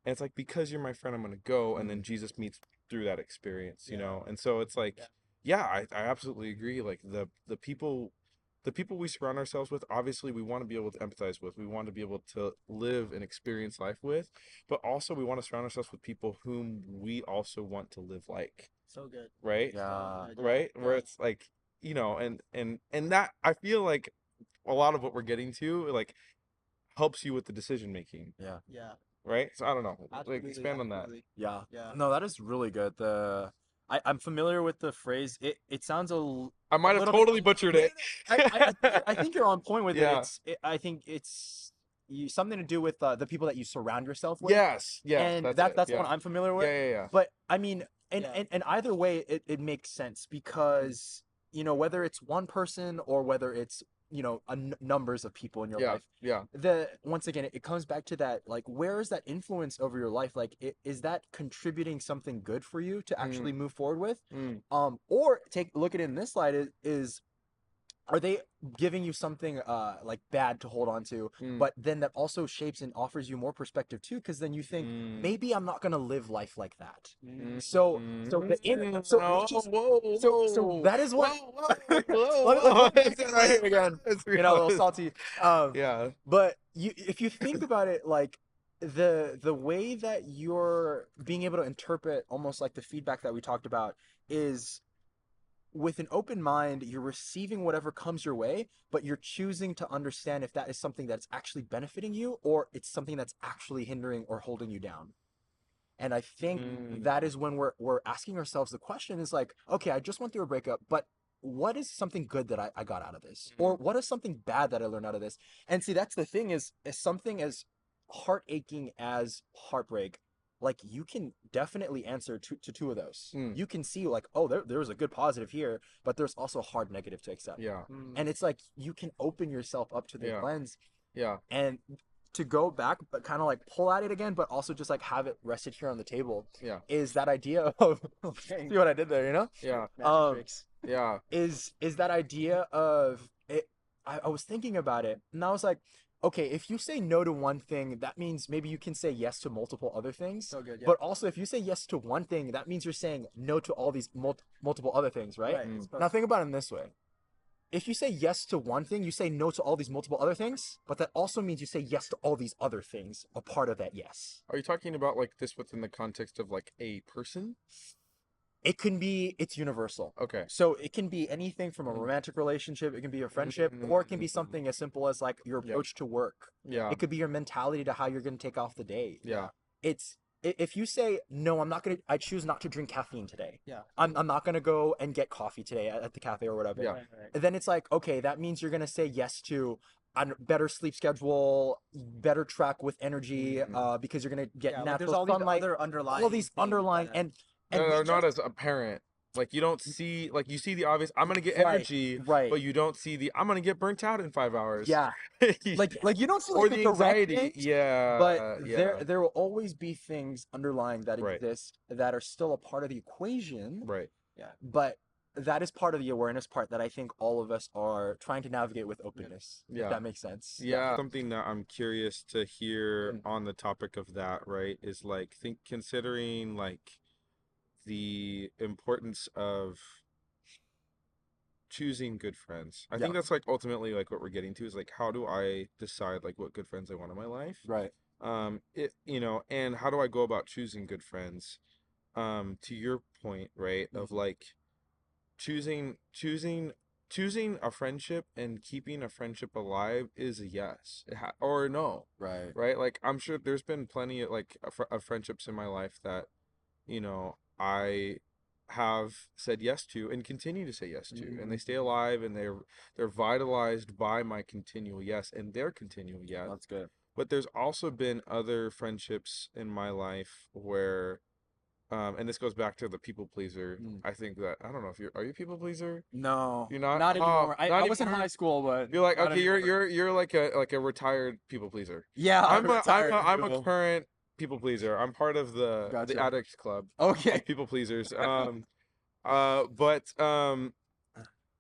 And it's like, because you're my friend, I'm gonna go. And then Jesus meets through that experience, you know. And so it's like, I absolutely agree. Like the people we surround ourselves with, obviously we want to be able to empathize with, we want to be able to live and experience life with, but also we want to surround ourselves with people whom we also want to live like. So good. Right? Yeah. Right? Where it's like, you know, and that, I feel like a lot of what we're getting to, like, helps you with the decision making. Yeah. Yeah. Right? So I don't know. Like, Absolutely. expand on that. Absolutely. Yeah. Yeah. No, that is really good. I'm familiar with the phrase. It sounds I might have totally butchered it. I think you're on point with Yeah. I think it's something to do with the people that you surround yourself with. Yes, And that's the one I'm familiar with. Yeah. But I mean, Yeah. and either way, it makes sense because, you know, whether it's one person or whether it's, you know, numbers of people in your life, Yeah. once again, it comes back to that, like, where is that influence over your life? Like, is that contributing something good for you to actually move forward with? Or look at it in this light, is are they giving you something like bad to hold on to, but then that also shapes and offers you more perspective too, because then you think, maybe I'm not gonna live life like that. So that is what whoa. let me right here again. You know, a little salty. Yeah. But if you think about it, like, the way that you're being able to interpret almost like the feedback that we talked about is, with an open mind, you're receiving whatever comes your way, but you're choosing to understand if that is something that's actually benefiting you or it's something that's actually hindering or holding you down. And I think that is when we're asking ourselves the question is like, okay, I just went through a breakup, but what is something good that I got out of this? Or what is something bad that I learned out of this? And see, that's the thing is something as heart aching as heartbreak, like, you can definitely answer to two of those. You can see, like, oh, there was a good positive here, but there's also a hard negative to accept. Yeah. And it's like, you can open yourself up to the lens. Yeah. And to go back, but kind of like pull at it again, but also just like have it rested here on the table. Yeah. Is that idea of see what I did there, you know? Yeah. Magic tricks. Yeah. Is that idea of it? I was thinking about it, and I was like, okay, if you say no to one thing, that means maybe you can say yes to multiple other things. So good. Yeah. But also, if you say yes to one thing, that means you're saying no to all these multiple other things, right? Now think about it in this way. If you say yes to one thing, you say no to all these multiple other things, but that also means you say yes to all these other things, a part of that yes. Are you talking about like this within the context of like a person? It can be, it's universal. Okay. So it can be anything from a romantic relationship, it can be a friendship, or it can be something as simple as like your approach to work. Yeah. It could be your mentality to how you're going to take off the day. Yeah. It's, if you say, no, I choose not to drink caffeine today. Yeah. I'm not going to go and get coffee today at the cafe or whatever. Yeah. Right. Then it's like, okay, that means you're going to say yes to a better sleep schedule, better track with energy, because you're going to get natural there's all sunlight. These other underlying all these underlying, and they're not as apparent. Like, you don't see, like, you see the obvious, I'm gonna get energy, right? But you don't see the, I'm gonna get burnt out in 5 hours. Yeah. like you don't see, like, or the anxiety. Things, yeah. But yeah. there will always be things underlying that exist that are still a part of the equation. Right. Yeah. But that is part of the awareness part that I think all of us are trying to navigate with openness. Yeah. If that makes sense. Yeah. Something that I'm curious to hear on the topic of that, right, is like, considering like the importance of choosing good friends. I think that's like ultimately like what we're getting to is like, how do I decide like what good friends I want in my life? Right. It, you know, and how do I go about choosing good friends? To your point, right, of like choosing a friendship and keeping a friendship alive is a yes or no. Right. Like, I'm sure there's been plenty of like of friendships in my life that, you know, I have said yes to and continue to say yes to, and they stay alive, and they're vitalized by my continual yes and their continual yes. That's good. But there's also been other friendships in my life where and this goes back to the people pleaser. I think that, I don't know if are you a people pleaser? No, you're not. Not anymore. Not I was in high school, but you're like, okay, you're like a retired people pleaser. Yeah, I'm a current people pleaser. I'm part of the addict club. Okay. Of people pleasers.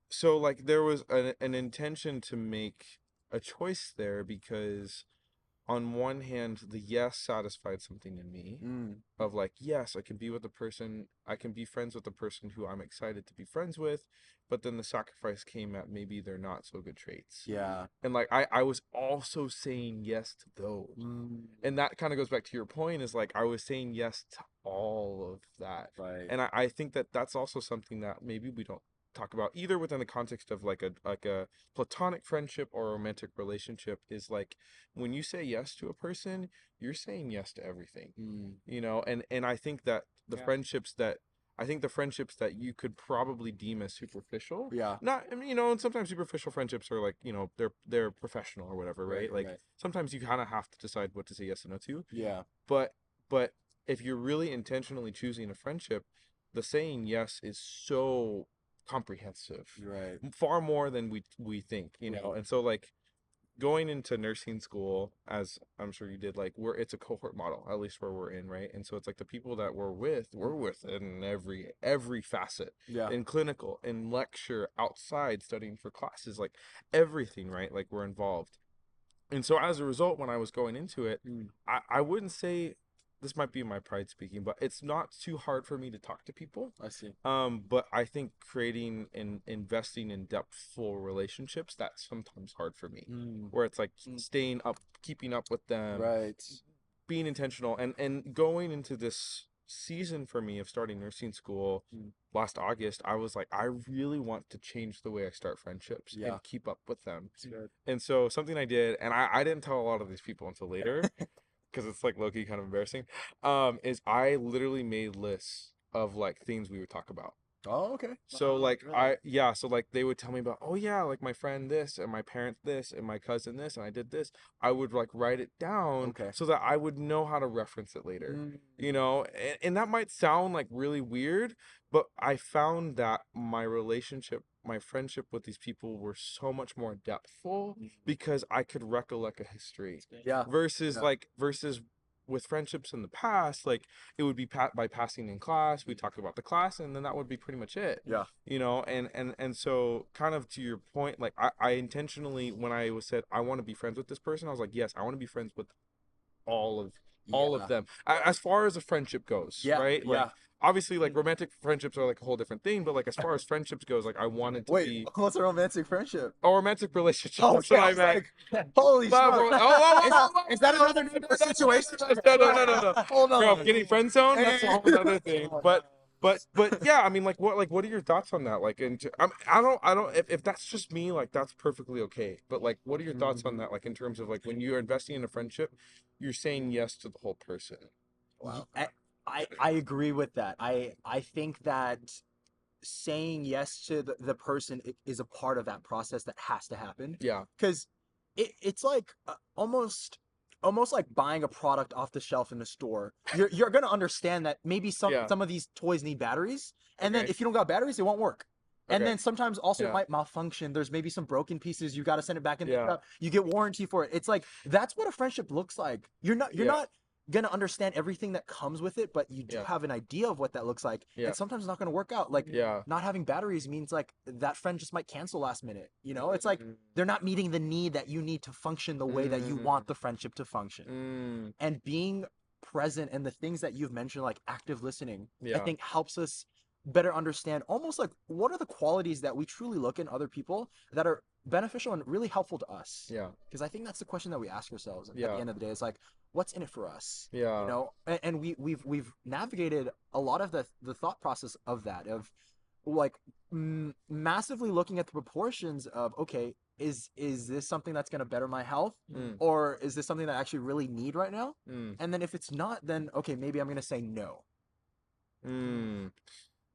So like there was an intention to make a choice there, because on one hand, the yes satisfied something in me of like, yes, I can be with the person, I can be friends with the person who I'm excited to be friends with, but then the sacrifice came at maybe they're not so good traits. Yeah. And like I was also saying yes to those. And that kind of goes back to your point, is like I was saying yes to all of that. Right. And I think that that's also something that maybe we don't talk about either within the context of like a platonic friendship or romantic relationship, is like when you say yes to a person, you're saying yes to everything. You know, and I think that the friendships that the friendships that you could probably deem as superficial. Yeah. Not, I mean, you know, and sometimes superficial friendships are like, you know, they're professional or whatever, right? Like sometimes you kind of have to decide what to say yes and no to. Yeah. But if you're really intentionally choosing a friendship, the saying yes is so comprehensive. Right. Far more than we think, you know. And so like going into nursing school, as I'm sure you did, like it's a cohort model, at least where we're in, right? And so it's like the people that we're with in every facet. Yeah. In clinical, in lecture, outside, studying for classes, like everything, right? Like we're involved. And so as a result, when I was going into it, I wouldn't say, this might be my pride speaking, but it's not too hard for me to talk to people. I see. But I think creating and investing in depthful relationships, that's sometimes hard for me. Where it's like staying up, keeping up with them, Right. being intentional, and going into this season for me of starting nursing school last August, I was like, I really want to change the way I start friendships and keep up with them. And so something I did, and I didn't tell a lot of these people until later, because it's like low-key kind of embarrassing, is I literally made lists of like things we would talk about. Oh, okay. So like really? so like they would tell me about, oh yeah, like my friend this and my parent this and my cousin this and I did this. I would like write it down so that I would know how to reference it later. You know, and that might sound like really weird, but I found that my friendship with these people were so much more depthful because I could recollect a history. Yeah. Versus versus with friendships in the past, like it would be by passing in class, we talk about the class, and then that would be pretty much it. Yeah. You know, and so kind of to your point, like I intentionally, when I was said I want to be friends with this person, I was like, yes, I want to be friends with all of them, as far as a friendship goes, right? Like obviously, like romantic friendships are like a whole different thing, but like as far as friendships goes, like I wanted to be What's a romantic friendship? a romantic relationship. Oh, That's what I meant. like, holy But, smokes. Is that another situation? No. Hold on. Bro, getting friend zone, that's a whole other thing. But yeah, I mean, like what are your thoughts on that? Like, I don't. If that's just me, like that's perfectly okay. But like, what are your thoughts on that? Like, in terms of like when you're investing in a friendship, you're saying yes to the whole person. Wow. I agree with that. I think that saying yes to the person is a part of that process that has to happen. Yeah. Because it's like almost like buying a product off the shelf in the store. You're gonna understand that maybe some of these toys need batteries, and then if you don't got batteries, it won't work. And then sometimes also it might malfunction. There's maybe some broken pieces. You got to send it back in the shop. You get warranty for it. It's like that's what a friendship looks like. You're not gonna understand everything that comes with it, but you do have an idea of what that looks like. And sometimes it's not gonna work out. Like not having batteries means like that friend just might cancel last minute. You know, it's like they're not meeting the need that you need to function the way that you want the friendship to function. And being present and the things that you've mentioned, like active listening, I think helps us better understand almost like what are the qualities that we truly look in other people that are beneficial and really helpful to us. Yeah. Because I think that's the question that we ask ourselves at the end of the day. It's like, what's in it for us? Yeah. You know, and we've navigated a lot of the thought process of that, of like massively looking at the proportions of, okay, is this something that's going to better my health, or is this something that I actually really need right now? And then if it's not, then okay, maybe I'm going to say no.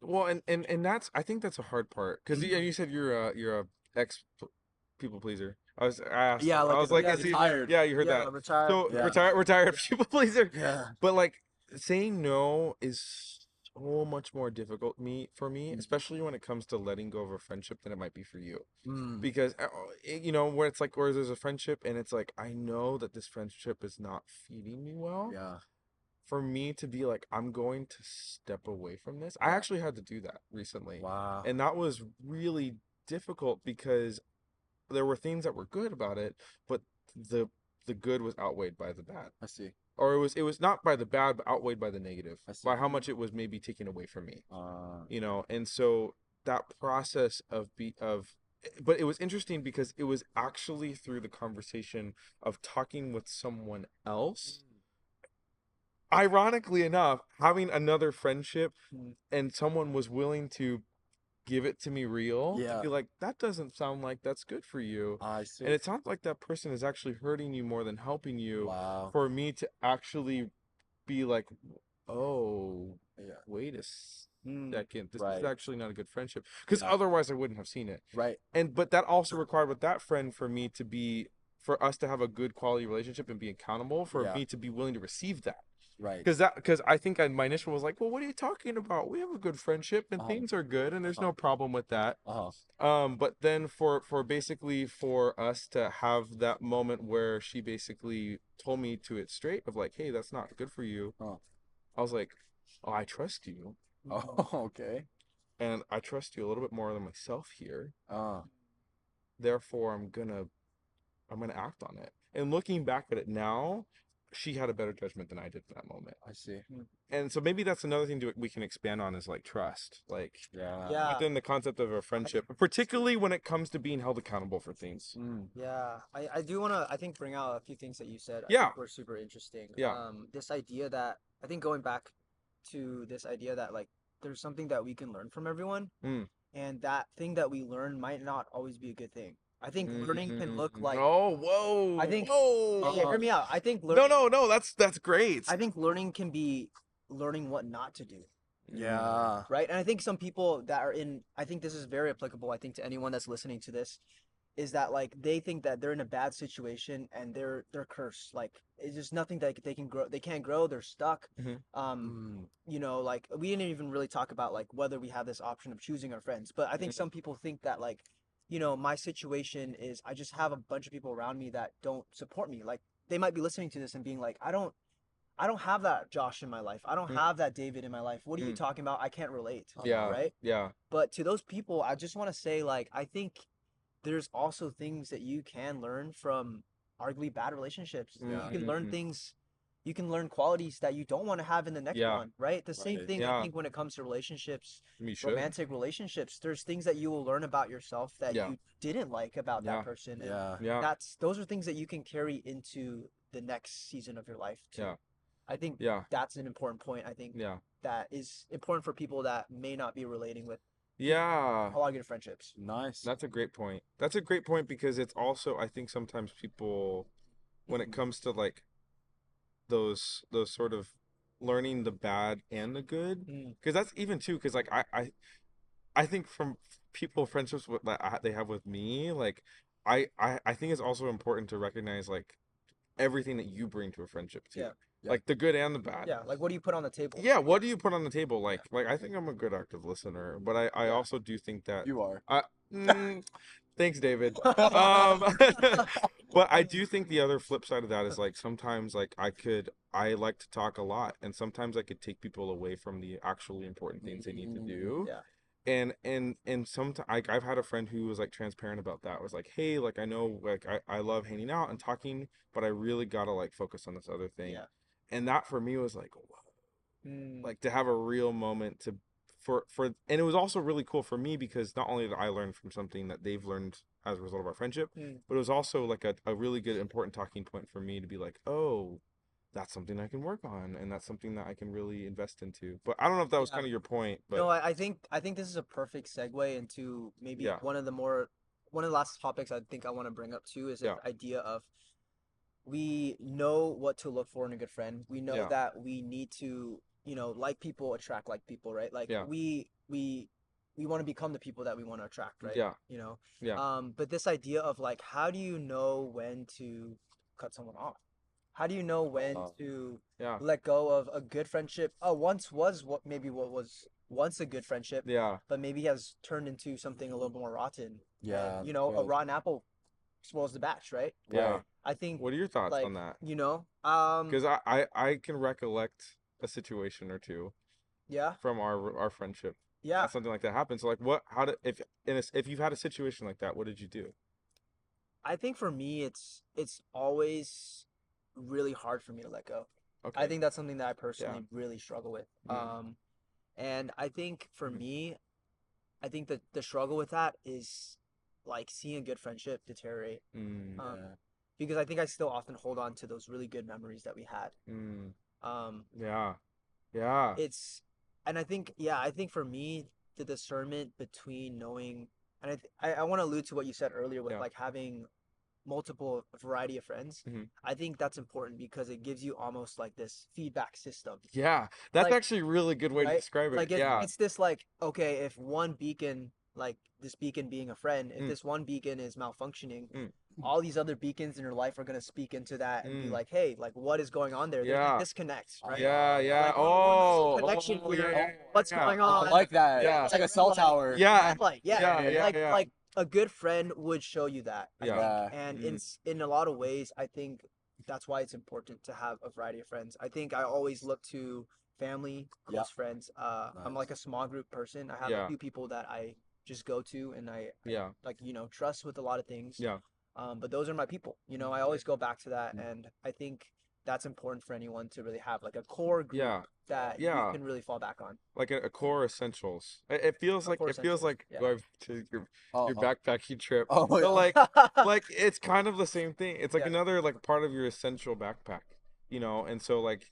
Well, and that's, I think that's a hard part, because you said you're a ex people pleaser. I asked, Yeah, like I was like, retired. Yeah, you heard that. I'm retired. So retired people pleaser. Yeah. But like saying no is so much more difficult for me, especially when it comes to letting go of a friendship than it might be for you. Because you know, where it's like, where there's a friendship and it's like, I know that this friendship is not feeding me well. Yeah. For me to be like, I'm going to step away from this. I actually had to do that recently. Wow. And that was really difficult because there were things that were good about it, but the the good was outweighed by the bad. I see. Or it was not by the bad, but outweighed by the negative. I see. By how much it was maybe taken away from me. Yeah. And so that process but it was interesting because it was actually through the conversation of talking with someone else. Ironically enough, having another friendship and someone was willing to give it to me real, to be like, that doesn't sound like that's good for you. I see. And it sounds like that person is actually hurting you more than helping you. Wow. For me to actually be like, oh, wait a second, this is actually not a good friendship, because otherwise I wouldn't have seen it. Right. But that also required with that friend for us to have a good quality relationship and be accountable, for me to be willing to receive that. Right. Because I think my initial was like, well, what are you talking about? We have a good friendship and things are good and there's no problem with that. But then for basically for us to have that moment where she basically told me to it straight of like, hey, that's not good for you. I was like, oh, I trust you. Oh, okay. And I trust you a little bit more than myself here. Therefore, I'm gonna act on it. And looking back at it now, she had a better judgment than I did in that moment. I see. And so maybe that's another thing we can expand on is like trust. Like within the concept of a friendship, particularly when it comes to being held accountable for things. Yeah. I do want to, I think, bring out a few things that you said. I think were super interesting. This idea that, I think going back to this idea that like there's something that we can learn from everyone. And that thing that we learn might not always be a good thing. I think learning can look like. Oh, whoa! I think. Whoa! Okay, hear me out. I think learning. No. That's great. I think learning can be learning what not to do. Yeah. Right, and I think some people that are in. I think this is very applicable. I think to anyone that's listening to this, is that like they think that they're in a bad situation and they're cursed. Like it's just nothing that they can grow. They can't grow. They're stuck. Like we didn't even really talk about like whether we have this option of choosing our friends. But I think some people think that like. My situation is I just have a bunch of people around me that don't support me. Like they might be listening to this and being like, I don't have that Josh in my life. I don't have that David in my life. What are you talking about? I can't relate. Right? Yeah. But to those people, I just want to say like, I think there's also things that you can learn from arguably bad relationships. You can learn things. You can learn qualities that you don't want to have in the next one, right? The same thing, I think, when it comes to relationships, romantic relationships, there's things that you will learn about yourself that you didn't like about that person. And those are things that you can carry into the next season of your life too. I think that's an important point. I think that is important for people that may not be relating with a lot of good friendships. Nice. That's a great point. That's a great point because it's also, I think sometimes people, when it comes to like those sort of learning the bad and the good, because that's even too, because like I think from people friendships that they have with me, like I think it's also important to recognize like everything that you bring to a friendship too. Like the good and the bad. Like what do you put on the table? What do you put on the table? Like I think I'm a good active listener, but I also do think that you are. Thanks, David. But I do think the other flip side of that is like sometimes like I like to talk a lot, and sometimes I could take people away from the actually important things they need to do. And sometimes I've had a friend who was like transparent about that. Was like, hey, like I know like I love hanging out and talking, but I really gotta like focus on this other thing. And that for me was like, whoa. Like to have a real moment to and it was also really cool for me because not only did I learn from something that they've learned as a result of our friendship, but it was also like a really good important talking point for me to be like, oh, that's something I can work on, and that's something that I can really invest into. But I don't know if that was kind of your point. But no, I think this is a perfect segue into maybe one of the last topics I think I want to bring up too is the idea of we know what to look for in a good friend. We know that we need to like people attract like people, right? Like we want to become the people that we want to attract, right? But this idea of like, how do you know when to cut someone off? How do you know when to let go of a good friendship? Once was what was once a good friendship, but maybe has turned into something a little more rotten. And, a rotten apple spoils the batch, right? I think. What are your thoughts on that? Because I can recollect a situation or two from our friendship something like that happened. So like if you've had a situation like that, what did you do? I think for me, it's always really hard for me to let go. I Okay. think that's something that I Yeah. personally really struggle with. Mhm. And I think for Mhm. me, I think that the struggle with that is like seeing a good friendship deteriorate. Mm. Yeah. Because I think I still often hold on to those really good memories that we had. Mm. Um, Yeah. Yeah. it's, and I think, yeah, I think for me, the discernment between knowing, and I want to allude to what you said earlier with Yeah. like having multiple variety of friends. Mhm. I think that's important because it gives you almost like this feedback system. Yeah. That's Like, actually a really good way to right? describe it. Like Yeah. it's this like, okay, if one beacon, like this beacon being a friend, if Mm. this one beacon is malfunctioning, Mm. all these other beacons in your life are gonna speak into that and be Mm. like, hey, like what is going on there? There's a Yeah. disconnect, right? Yeah. Yeah. Like we're missing Oh. connection Oh. here. Yeah. What's Yeah. going I on? like that. Yeah. It's like a Red cell light, tower. Yeah. red light, yeah. Yeah. Yeah. Like Yeah. like a good friend would show you that, I Yeah. think. Yeah. And Mm. in a lot of ways, I think that's why it's important to have a variety of friends. I think I always look to family, Yeah. close friends. I'm like a small group person. I have a Yeah. few people that I just go to and I Yeah. like, trust with a lot of things. Yeah. But those are my people. I always go back to that, and I think that's important for anyone to really have like a core group Yeah. that you Yeah. can really fall back on. Like a core essentials. It feels A like core it feels essentials. like Yeah. going to your Oh. backpacking trip. Oh. But Yeah. like it's kind of the same thing. It's like Yeah. another like part of your essential backpack, And so like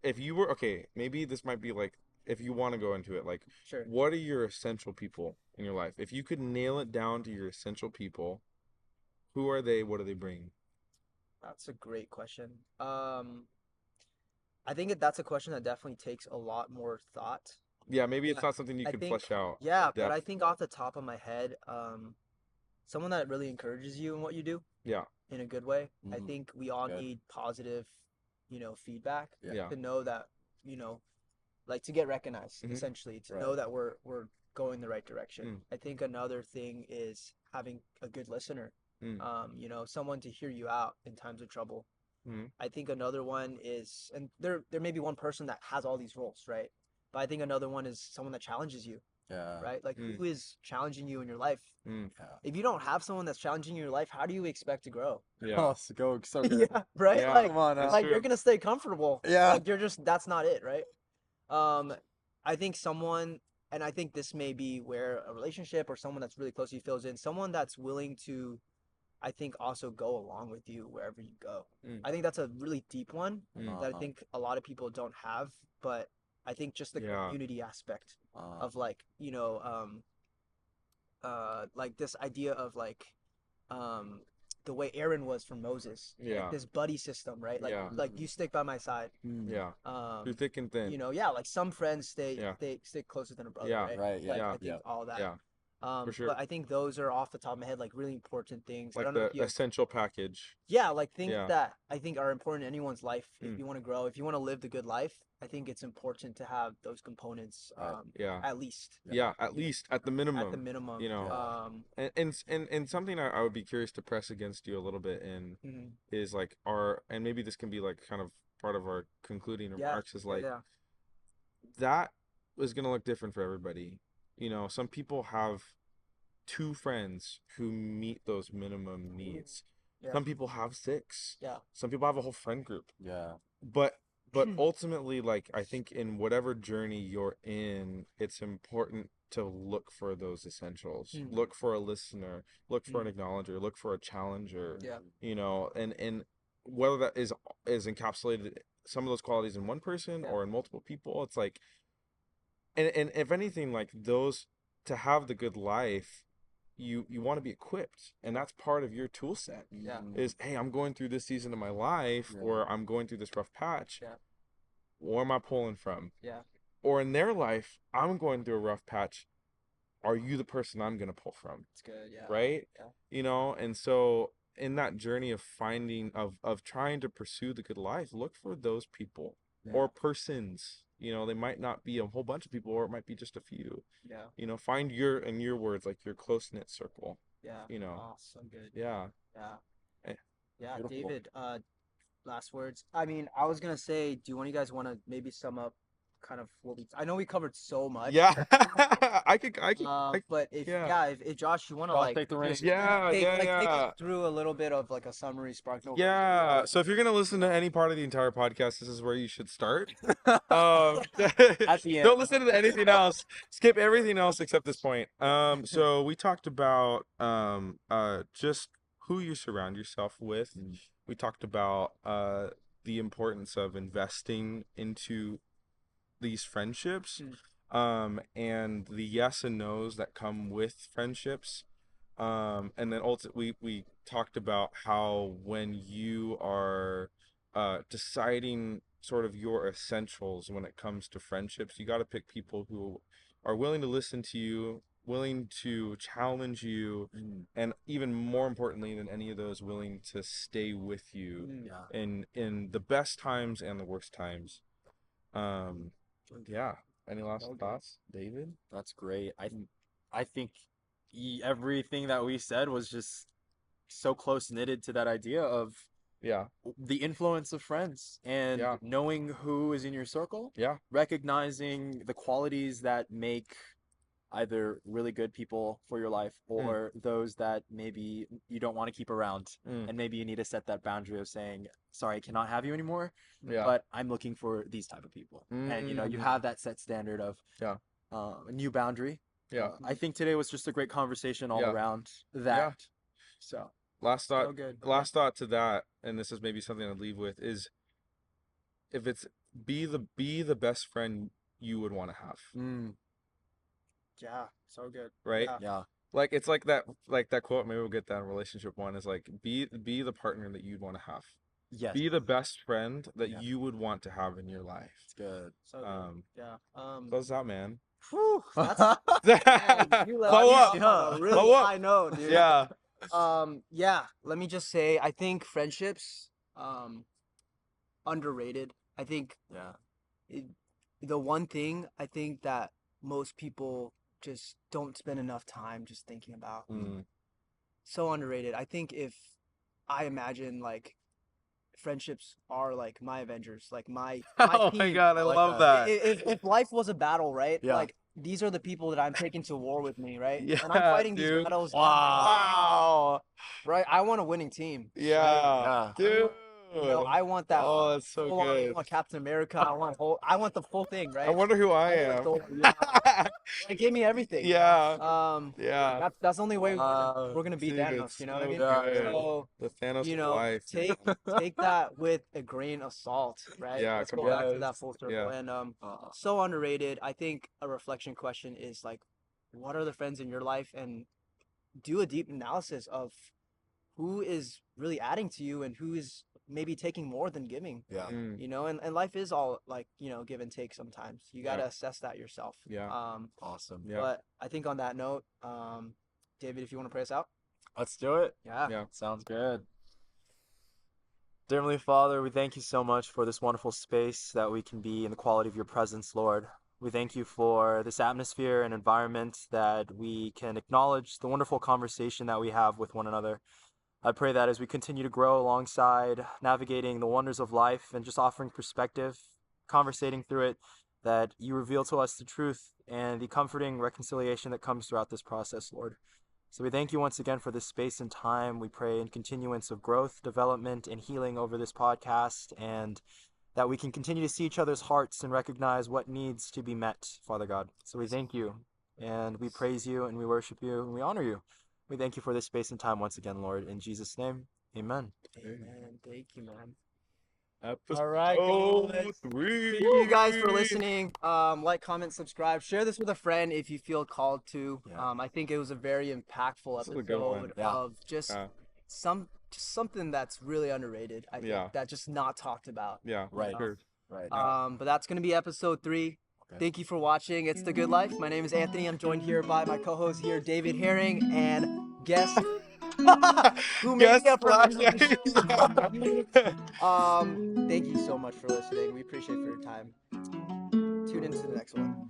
if you were okay, maybe this might be like if you want to go into it, like Sure. what are your essential people in your life? If you could nail it down to your essential people, who are they? What do they bring? That's a great question. I think that's a question that definitely takes a lot more thought. Yeah, maybe it's I, not something you I can think, flesh out yeah, in but I depth. think off the top of my head, someone that really encourages you in what you do Yeah, in a good way. I Mhm. think we all Good. need positive, feedback Yeah. yeah. to know that, you know, like to get recognized, Hmm. essentially, to Right. know that we're going the right direction. Mm. I think another thing is having a good listener. Mm. Someone to hear you out in times of trouble. Mm. I think another one is, and there may be one person that has all these roles, right? But I think another one is someone that challenges you, Yeah. right? Like Mm. who is challenging you in your life? Mm. Yeah. If you don't have someone that's challenging you in your life, how do you expect to grow? Yeah. Oh, so good. Yeah, right? Yeah. Like Come on now. It's like true. you're gonna stay comfortable. Yeah. Like that's not it, right? I think someone, and I think this may be where a relationship or someone that's really close to you fills in, someone that's willing to, I think, also go along with you wherever you go. Mm. I think that's a really deep one Mm. that I think a lot of people don't have, but I think just the Yeah. community aspect Uh, of like, like this idea of like, um, the way Aaron was for Moses, like Yeah. this buddy system, right? Like, Yeah. like you stick by my side. Yeah. Through thick and thin. Yeah, like some friends stay Yeah. they stick closer than a brother, Yeah. right? Right. Yeah. Like Yeah. I think all that. Yeah. For sure. But I think those are off the top of my head like really important things. I Like don't know the if you have, essential package. yeah, like things Yeah. that I think are important in anyone's life. If Mm. you want to grow, if you want to live the good life, I think it's important to have those components, Right. Yeah. at least Yeah. At least at the minimum. at the minimum. Yeah. And something I would be curious to press against you a little bit in Mhm. is like and maybe this can be like kind of part of our concluding Yeah, remarks is like yeah, that is gonna look different for everybody. Some people have two friends who meet those minimum needs. yeah, Some people have six. yeah, Some people have a whole friend group. Yeah. But ultimately, like I think in whatever journey you're in, it's important to look for those essentials. Mm. Look for a listener, look for an Mm. acknowledger, look for a challenger. yeah, And whether that is encapsulated some of those qualities in one person Yeah. or in multiple people, it's like and if anything, like those to have the good life, you want to be equipped, and that's part of your tool set Yeah. is, hey, I'm going through this season of my life, Yeah. or I'm going through this rough patch. Yeah. Where am I pulling from? yeah, Or in their life, I'm going through a rough patch. Are you the person I'm going to pull from? it's good. Yeah, Right? Yeah. And so in that journey of finding of trying to pursue the good life, look for those people Yeah. or persons. They might not be a whole bunch of people, or it might be just a few. Yeah, Find in your words, like your close knit circle. yeah. You know. Oh, so good. Yeah. Yeah. Eh, Yeah, Beautiful. David, last words. I mean, I was gonna say, do one of you guys want to maybe sum up kind of what I know we covered so much. Yeah. I could. But if Josh, you want to Josh, like take the reins. take us through a little bit of like a summary, spark note. Yeah. So if you're gonna listen to any part of the entire podcast, this is where you should start. At the end. Don't listen to anything else. Skip everything else except this point. So we talked about just who you surround yourself with. We talked about the importance of investing into these friendships, and the yes and no's that come with friendships. And then ultimately we talked about how when you are deciding sort of your essentials when it comes to friendships, you got to pick people who are willing to listen to you, willing to challenge you, and even more importantly than any of those, willing to stay with you in the best times and the worst times. Yeah. Any last thoughts, David? That's great. I think everything that we said was just so close knitted to that idea of the influence of friends and knowing who is in your circle. Recognizing the qualities that make either really good people for your life or those that maybe you don't want to keep around, and maybe you need to set that boundary of saying, sorry, I cannot have you anymore, but I'm looking for these type of people. And you have that set standard of a new boundary. I think today was just a great conversation all around that. So last thought so good. thought to that, and this is maybe something I'd leave with, is if it's be the best friend you would want to have. Yeah, so good. Right? Yeah. Like it's like that quote, maybe we'll get that in relationship one, is like be the partner that you'd want to have. Yes. Be the best friend that you would want to have in your life. It's good. So good. Yeah. Close out, man. Whew, that's you left Blow me up. on a really Blow up. high note, dude. Yeah. Yeah, let me just say, I think friendships underrated. I think the one thing I think that most people just don't spend enough time just thinking about. So underrated. I think if I imagine like friendships are like my Avengers, like my Oh team. my God, I love that. If life was a battle, right? Yeah. Like these are the people that I'm taking to war with me, right? Yeah, and I'm fighting dude. these battles. Wow. Right? I want a winning team. Yeah. Dude. You know, I want that. Oh, that's so good. I want Captain America. I want the full thing, right? I wonder who I am. It gave me everything. Yeah. Yeah. That's the only way we're gonna beat Dude, Thanos. You know what I mean? good. So The Thanos you of know, life. take that with a grain of salt, right? Yeah, Let's come go back on. to that full circle. Yeah. And so underrated. I think a reflection question is like, what are the friends in your life, and do a deep analysis of who is really adding to you and who is maybe taking more than giving. You know, and life is all like, you know, give and take sometimes. You got to assess that yourself. Awesome. But I think on that note, David, if you want to pray us out. Let's do it. Yeah. Sounds good. Dear Heavenly Father, we thank you so much for this wonderful space that we can be in the quality of your presence, Lord. We thank you for this atmosphere and environment that we can acknowledge the wonderful conversation that we have with one another. I pray that as we continue to grow alongside navigating the wonders of life and just offering perspective, conversating through it, that you reveal to us the truth and the comforting reconciliation that comes throughout this process, Lord. So we thank you once again for this space and time. We pray in continuance of growth, development, and healing over this podcast, and that we can continue to see each other's hearts and recognize what needs to be met, Father God. So we thank you, and we praise you, and we worship you, and we honor you. We thank you for this space and time once again, Lord. In Jesus' name, amen. Amen. Thank you, man. Episode All right, guys. 3. Thank you guys for listening. Like, comment, subscribe, share this with a friend if you feel called to. I think it was a very impactful episode of just something that's really underrated. I think that just not talked about. Right. Sure. Right. But that's gonna be episode 3. Okay. Thank you for watching. It's The Good Life. My name is Anthony. I'm joined here by my co-host here, David Herring, and guest who made me up for Thank you so much for listening. We appreciate for your time. Tune into the next one.